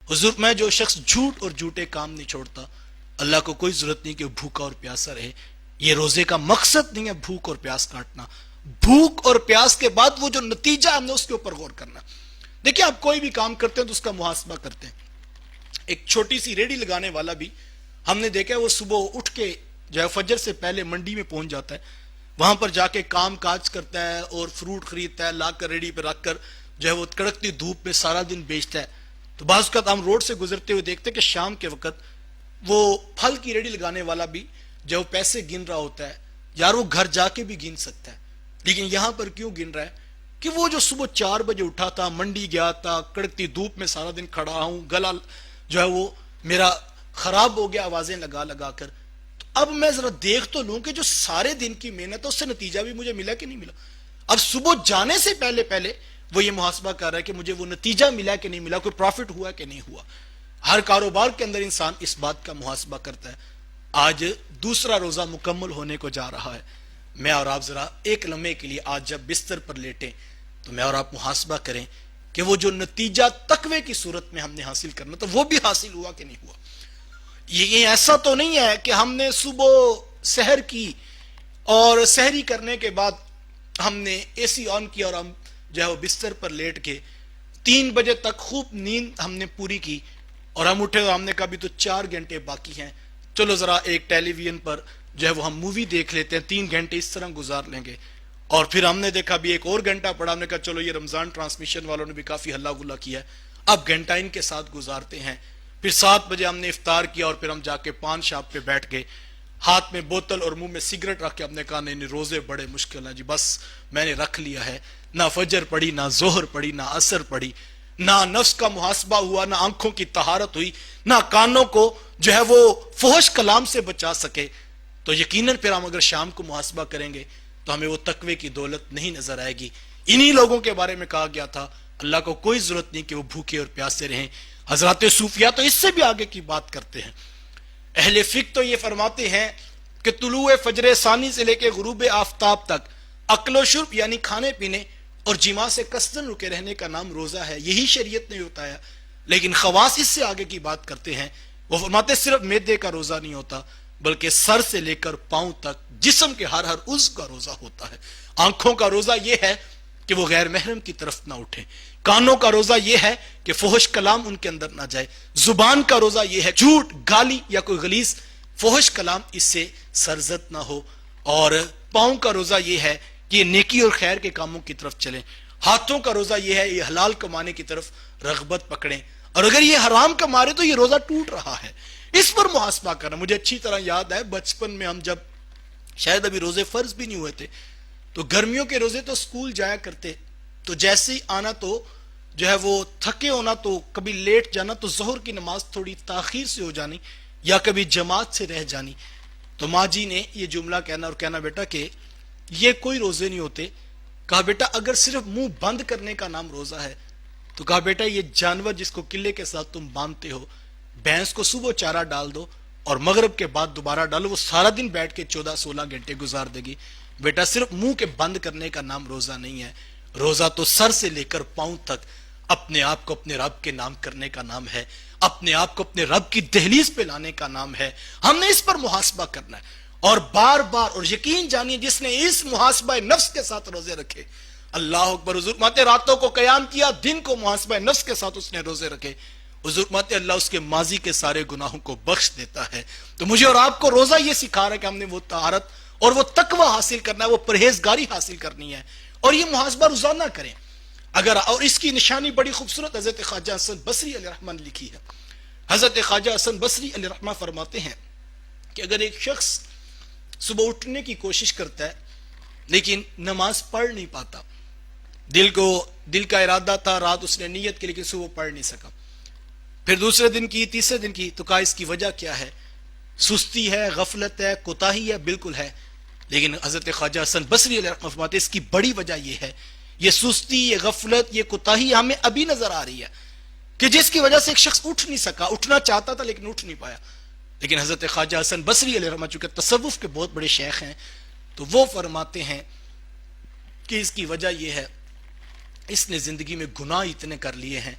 حضور میں جو شخص جھوٹ اور جھوٹے کام نہیں چھوڑتا، اللہ کو کوئی ضرورت نہیں کہ وہ بھوکا اور پیاسا رہے. یہ روزے کا مقصد نہیں ہے بھوک اور پیاس کاٹنا. بھوک اور پیاس کے بعد وہ جو نتیجہ ہم نے اس کے اوپر غور کرنا. دیکھیں آپ کوئی بھی کام کرتے ہیں تو اس کا محاسبہ کرتے ہیں. ایک چھوٹی سی ریڑھی لگانے والا بھی ہم نے دیکھا ہے وہ صبح اٹھ کے جو ہے فجر سے پہلے منڈی میں پہنچ جاتا ہے، وہاں پر جا کے کام کاج کرتا ہے اور فروٹ خریدتا ہے، لا کر ریڑھی پہ رکھ کر جو ہے وہ کڑکتی دھوپ میں سارا دن بیچتا ہے. تو بعض اوقات ہم روڈ سے گزرتے ہوئے دیکھتے ہیں کہ شام کے وقت وہ پھل کی ریڑھی لگانے والا بھی جو پیسے گن رہا ہوتا ہے. یار وہ گھر جا کے بھی گن سکتا ہے، لیکن یہاں پر کیوں گن رہا ہے؟ کہ وہ جو صبح 4 بجے اٹھا تھا، منڈی گیا تھا، کڑکتی دھوپ میں سارا دن کھڑا ہوں، گلا جو ہے وہ میرا خراب ہو گیا آوازیں لگا لگا کر. تو اب میں ذرا دیکھ تو لوں کہ جو سارے دن کی محنت ہے اس سے نتیجہ بھی مجھے ملا کہ نہیں ملا. اب صبح جانے سے پہلے پہلے وہ یہ محاسبہ کر رہا ہے کہ مجھے وہ نتیجہ ملا کہ نہیں ملا، کوئی پروفٹ ہوا کہ نہیں ہوا. ہر کاروبار کے اندر انسان اس بات کا محاسبہ کرتا ہے. آج دوسرا روزہ مکمل ہونے کو جا رہا ہے. میں اور آپ ذرا ایک لمحے کے لیے آج جب بستر پر لیٹیں تو میں اور آپ محاسبہ کریں کہ وہ جو نتیجہ تقوی کی صورت میں ہم نے حاصل کرنا تو وہ بھی حاصل ہوا کہ نہیں ہوا. یہ ایسا تو نہیں ہے کہ ہم نے صبح سحر کی اور سحری کرنے کے بعد ہم نے اے سی آن کیا اور ہم جو ہے وہ بستر پر لیٹ کے 3 بجے تک خوب نیند ہم نے پوری کی اور ہم اٹھے تو ہم نے کہا بھی تو 4 گھنٹے باقی ہیں، چلو ذرا ایک ٹیلی ویژن پر جو ہے وہ ہم مووی دیکھ لیتے ہیں، 3 گھنٹے اس طرح گزار لیں گے. اور پھر ہم نے دیکھا بھی ایک اور گھنٹہ پڑا، ہم نے کہا چلو یہ رمضان ٹرانسمیشن والوں نے بھی کافی ہلا گلا کیا ہے، اب گھنٹہ ان کے ساتھ گزارتے ہیں. پھر 7 بجے ہم نے افطار کیا اور پھر ہم جا کے پان شاپ پہ بیٹھ گئے، ہاتھ میں بوتل اور منہ میں سگریٹ رکھ کے ہم نے کہا نہیں روزے بڑے مشکل ہیں جی، بس میں نے رکھ لیا ہے. نہ فجر پڑی، نہ ظہر پڑی، نہ عصر پڑی، نہ نفس کا محاسبہ ہوا، نہ آنکھوں کی طہارت ہوئی، نہ کانوں کو جو ہے وہ فحش کلام سے بچا سکے. تو یقیناً پھر ہم اگر شام کو محاسبہ کریں گے تو ہمیں وہ تقوی کی دولت نہیں نظر آئے گی. انہی لوگوں کے بارے میں کہا گیا تھا اللہ کو کوئی ضرورت نہیں کہ وہ بھوکے اور پیاسے رہیں. حضرات صوفیہ تو اس سے بھی آگے کی بات کرتے ہیں. اہل فقہ تو یہ فرماتے ہیں کہ طلوع فجر ثانی سے لے کے غروب آفتاب تک اکل و شرب یعنی کھانے پینے اور جماع سے قصدن رکے رہنے کا نام روزہ ہے. یہی شریعت نے بتایا. لیکن خواص اس سے آگے کی بات کرتے ہیں. وہ فرماتے صرف معدے کا روزہ نہیں ہوتا بلکہ سر سے لے کر پاؤں تک جسم کے ہر عضو کا روزہ ہوتا ہے. آنکھوں کا روزہ یہ ہے کہ وہ غیر محرم کی طرف نہ اٹھیں. کانوں کا روزہ یہ ہے کہ فحش کلام ان کے اندر نہ جائے. زبان کا روزہ یہ ہے جھوٹ، گالی یا کوئی غلیظ فحش کلام اس سے سرزد نہ ہو. اور پاؤں کا روزہ یہ ہے کہ یہ نیکی اور خیر کے کاموں کی طرف چلیں. ہاتھوں کا روزہ یہ ہے یہ حلال کمانے کی طرف رغبت پکڑیں. اور اگر یہ حرام کما رہے تو یہ روزہ ٹوٹ رہا ہے. اس پر محاسبہ کرنا. مجھے اچھی طرح یاد ہے بچپن میں ہم جب شاید ابھی روزے فرض بھی نہیں ہوئے تھے تو گرمیوں کے روزے تو سکول جایا کرتے، تو جیسے ہی آنا تو جو ہے وہ تھکے ہونا تو کبھی لیٹ جانا تو ظہر کی نماز تھوڑی تاخیر سے ہو جانی یا کبھی جماعت سے رہ جانی. تو ماں جی نے یہ جملہ کہنا اور کہنا بیٹا کہ یہ کوئی روزے نہیں ہوتے. کہا بیٹا اگر صرف منہ بند کرنے کا نام روزہ ہے تو کہا بیٹا یہ جانور جس کو قلعے کے ساتھ تم باندھتے ہو، بھینس کو صبح چارہ ڈال دو اور مغرب کے بعد دوبارہ ڈالو، وہ سارا دن بیٹھ کے 14-16 گھنٹے گزار دے گی. بیٹا صرف منہ کے بند کرنے کا نام روزہ نہیں ہے. روزہ تو سر سے لے کر پاؤں تک اپنے آپ کو اپنے رب کے نام کرنے کا نام ہے، اپنے آپ کو اپنے رب کی دہلیز پہ لانے کا نام ہے. ہم نے اس پر محاسبہ کرنا ہے اور بار بار. اور یقین جانیے جس نے اس محاسبہ نفس کے ساتھ روزے رکھے، اللہ اکبر، حضور ماتے راتوں کو قیام کیا، دن کو محاسبہ نفس کے ساتھ اس نے روزے رکھے، حضور ماتے اللہ اس کے ماضی کے سارے گناہوں کو بخش دیتا ہے. تو مجھے اور آپ کو روزہ یہ سکھا رہا ہے کہ ہم نے وہ طہارت اور وہ تقوی حاصل کرنا ہے، وہ پرہیزگاری حاصل کرنی ہے اور یہ محاسبہ روزانہ کریں. اگر اور اس کی نشانی بڑی خوبصورت حضرت خواجہ حسن بصری علیہ الرحمہ نے لکھی ہے. حضرت خواجہ حسن بصری علیہ الرحمہ فرماتے ہیں کہ اگر ایک شخص صبح اٹھنے کی کوشش کرتا ہے لیکن نماز پڑھ نہیں پاتا، دل کا ارادہ تھا، رات اس نے نیت کی لیکن صبح پڑھ نہیں سکا، پھر دوسرے دن کی، تیسرے دن کی، تو کہا اس کی وجہ کیا ہے؟ سستی ہے، غفلت ہے، کوتاہی ہے؟ بالکل ہے. لیکن حضرت خواجہ حسن بصری علیہ الرحمہ فرماتے ہیں اس کی بڑی وجہ یہ ہے، یہ سستی، یہ غفلت، یہ کوتاہی ہمیں ابھی نظر آ رہی ہے کہ جس کی وجہ سے ایک شخص اٹھ نہیں سکا، اٹھنا چاہتا تھا لیکن اٹھ نہیں پایا. لیکن حضرت خواجہ حسن بصری علیہ الرحمہ چونکہ تصوف کے بہت بڑے شیخ ہیں تو وہ فرماتے ہیں کہ اس کی وجہ یہ ہے اس نے زندگی میں گناہ اتنے کر لیے ہیں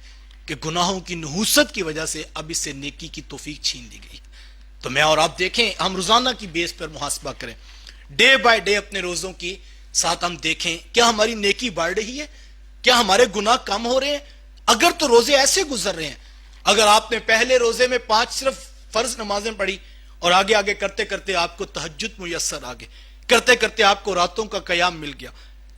کہ گناہوں کی نحوست کی وجہ سے اب اس سے نیکی کی توفیق چھین لی گئی. تو میں اور آپ دیکھیں، ہم روزانہ کی بیس پر محاسبہ کریں، ڈے بائی ڈے اپنے روزوں کی ساتھ ہم دیکھیں کیا ہماری نیکی بڑھ رہی ہے، کیا ہمارے گناہ کم ہو رہے ہیں. اگر تو روزے ایسے گزر رہے ہیں، اگر آپ نے پہلے روزے میں 5 صرف فرض نمازیں پڑھی اور آگے آگے کرتے کرتے آپ کو تہجد میسر آ گئے، کرتے کرتے آپ کو راتوں کا قیام مل گیا،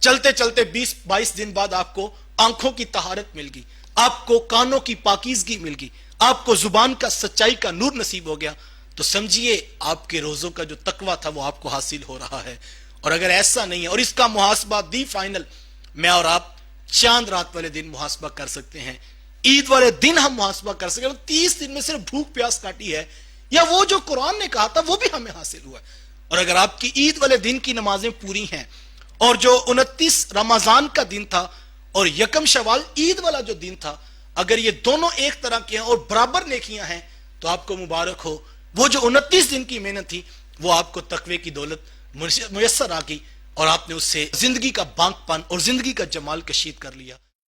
چلتے چلتے 20-22 دن بعد آپ کو آنکھوں کی طہارت مل گئی، آپ کو کانوں کی پاکیزگی مل گئی، آپ کو زبان کا سچائی کا نور نصیب ہو گیا، تو سمجھیے آپ کے روزوں کا جو تقویٰ تھا وہ آپ کو حاصل ہو رہا ہے. اور اگر ایسا نہیں ہے، اور اس کا محاسبہ دی فائنل میں اور آپ چاند رات والے دن محاسبہ کر سکتے ہیں، عید والے دن ہم محاسبہ کر سکتے ہیں. 30 دن میں صرف بھوک پیاس کاٹی ہے، یا وہ جو قرآن نے کہا تھا وہ بھی ہمیں حاصل ہوا ہے. اور اگر آپ کی عید والے دن کی نمازیں پوری ہیں، اور جو 29 رمضان کا دن تھا اور 1 شوال عید والا جو دن تھا، اگر یہ دونوں ایک طرح کے ہیں اور برابر نیکیاں ہیں تو آپ کو مبارک ہو. وہ جو 29 دن کی محنت تھی وہ آپ کو تقوی کی دولت میسر آ گئی، اور آپ نے اس سے زندگی کا بانک پن اور زندگی کا جمال کشید کر لیا.